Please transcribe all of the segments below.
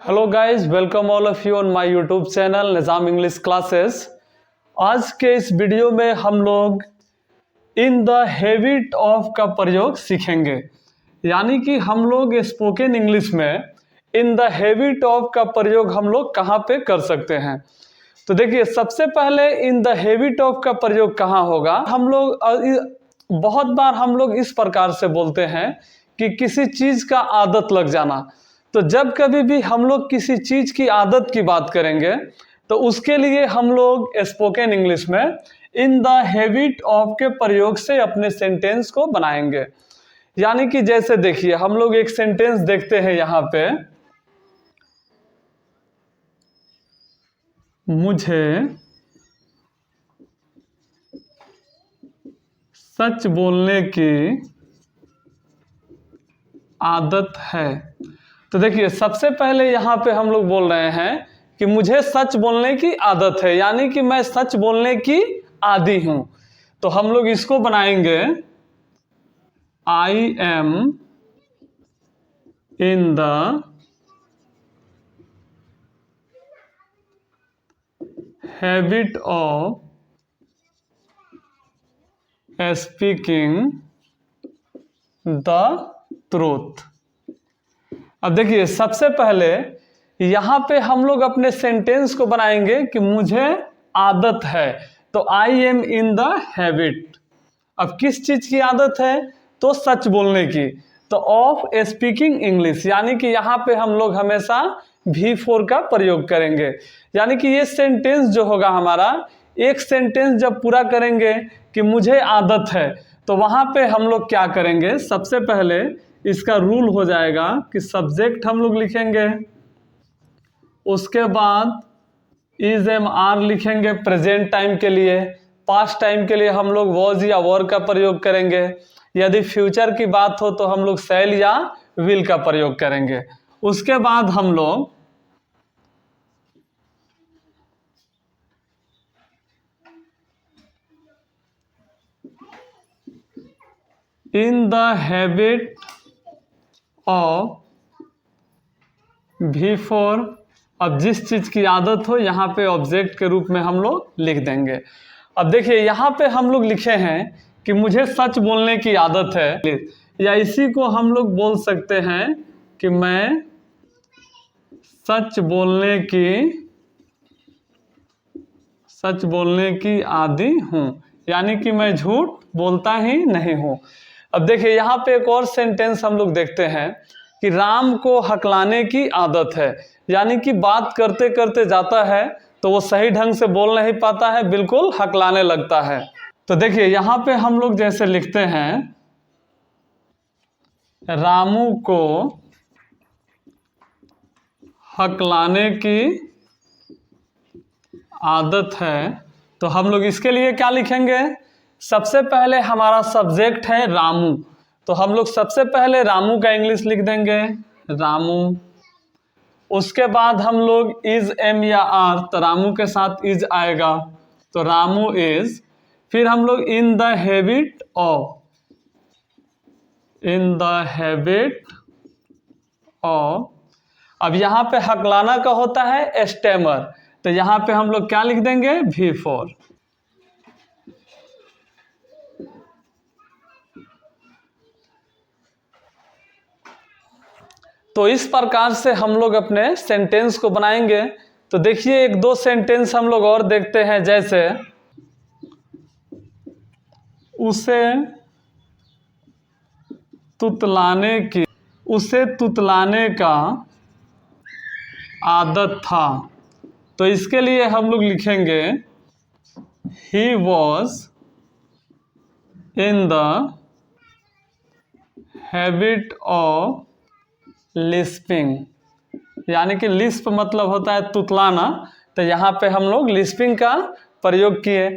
Hello guys, welcome all of you on my YouTube channel Nizam English classes. आज के इस video में हम लोग इन द हैबिट ऑफ का प्रयोग सीखेंगे। यानी कि हम लोग स्पोकन इंग्लिश में इन द हैबिट ऑफ का प्रयोग हम लोग कहाँ पे कर सकते हैं। तो देखिए, सबसे पहले इन द हैबिट ऑफ का प्रयोग कहाँ होगा। हम लोग बहुत बार हम लोग इस प्रकार से बोलते हैं कि किसी चीज़ का आदत लग जाना। तो जब कभी भी हम लोग किसी चीज़ की आदत की बात करेंगे तो उसके लिए हम लोग स्पोकन इंग्लिश में इन द हैबिट ऑफ के प्रयोग से अपने सेंटेंस को बनाएंगे। यानी कि जैसे देखिए, हम लोग एक सेंटेंस देखते हैं यहाँ पे, मुझे सच बोलने की आदत है। तो देखिए, सबसे पहले यहाँ पे हम लोग बोल रहे हैं कि मुझे सच बोलने की आदत है, यानी कि मैं सच बोलने की आदी हूं। तो हम लोग इसको बनाएंगे, I am in the habit of speaking the truth. अब देखिए, सबसे पहले यहाँ पे हम लोग अपने सेंटेंस को बनाएंगे कि मुझे आदत है। तो I am in the habit. अब किस चीज की आदत है? तो सच बोलने की। तो ऑफ स्पीकिंग इंग्लिश, यानी कि यहाँ पे हम लोग हमेशा V4 का प्रयोग करेंगे। यानी कि ये सेंटेंस जो होगा हमारा, एक सेंटेंस जब पूरा करेंगे कि मुझे आदत है, तो वहाँ पे हम लोग क्या करेंगे, सबसे पहले इसका रूल हो जाएगा कि सब्जेक्ट हम लोग लिखेंगे, उसके बाद इज एम आर लिखेंगे प्रेजेंट टाइम के लिए। पास्ट टाइम के लिए हम लोग वॉज या वर का प्रयोग करेंगे। यदि फ्यूचर की बात हो तो हम लोग शैल या विल का प्रयोग करेंगे। उसके बाद हम लोग इन द हैबिट ऑफ V4, अब जिस चीज की आदत हो यहाँ पे ऑब्जेक्ट के रूप में हम लोग लिख देंगे। अब देखिए, यहाँ पे हम लोग लिखे हैं कि मुझे सच बोलने की आदत है, या इसी को हम लोग बोल सकते हैं कि मैं सच बोलने की आदी हूँ, यानी कि मैं झूठ बोलता ही नहीं हूँ। अब देखिए, यहाँ पे एक और सेंटेंस हम लोग देखते हैं कि राम को हकलाने की आदत है। यानी कि बात करते करते जाता है तो वो सही ढंग से बोल नहीं पाता है, बिल्कुल हकलाने लगता है। तो देखिए, यहाँ पे हम लोग जैसे लिखते हैं, रामू को हकलाने की आदत है। तो हम लोग इसके लिए क्या लिखेंगे, सबसे पहले हमारा सब्जेक्ट है रामू, तो हम लोग सबसे पहले रामू का इंग्लिश लिख देंगे, रामू। उसके बाद हम लोग इज एम या आर, तो रामू के साथ इज आएगा, तो रामू इज। फिर हम लोग इन द हैबिट ऑफ, अब यहाँ पे हकलाना का होता है स्टेमर, तो यहाँ पे हम लोग क्या लिख देंगे, V4। तो इस प्रकार से हम लोग अपने सेंटेंस को बनाएंगे। तो देखिए, एक दो सेंटेंस हम लोग और देखते हैं, जैसे उसे तुतलाने का आदत था। तो इसके लिए हम लोग लिखेंगे, he was in the habit of lisping. यानी कि लिस्प मतलब होता है तुतलाना, तो यहाँ पे हम लोग लिस्पिंग का प्रयोग किए।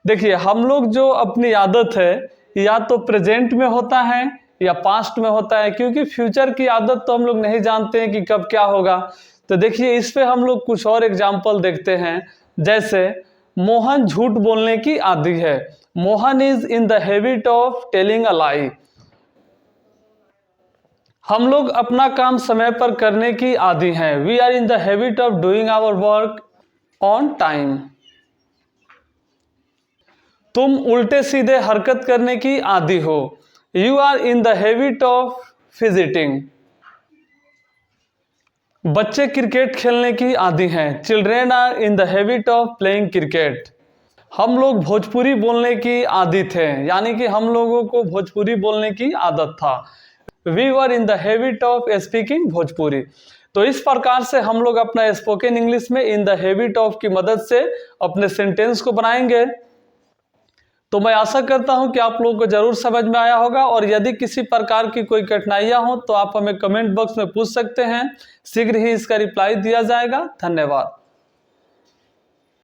देखिए, हम लोग जो अपनी आदत है, या तो प्रेजेंट में होता है या पास्ट में होता है, क्योंकि फ्यूचर की आदत तो हम लोग नहीं जानते हैं कि कब क्या होगा। तो देखिए, इस पे हम लोग कुछ और एग्जाम्पल देखते हैं, जैसे मोहन झूठ बोलने की आदी है। Mohan is in the habit of telling a lie. हम लोग अपना काम समय पर करने की आदी हैं। We are in the habit of doing our work on time. तुम उल्टे सीधे हरकत करने की आदी हो। You are in the habit of fidgeting. बच्चे क्रिकेट खेलने की आदी हैं। Children are in the habit of playing cricket. हम लोग भोजपुरी बोलने की आदी थे, यानी कि हम लोगों को भोजपुरी बोलने की आदत था। We were in the habit of speaking Bhojpuri. तो इस प्रकार से हम लोग अपना स्पोकन इंग्लिश में इन द हैबिट ऑफ की मदद से अपने सेंटेंस को बनाएंगे। तो मैं आशा करता हूं कि आप लोगों को जरूर समझ में आया होगा, और यदि किसी प्रकार की कोई कठिनाइयां हो तो आप हमें कमेंट बॉक्स में पूछ सकते हैं। शीघ्र ही इसका रिप्लाई दिया जाएगा। धन्यवाद।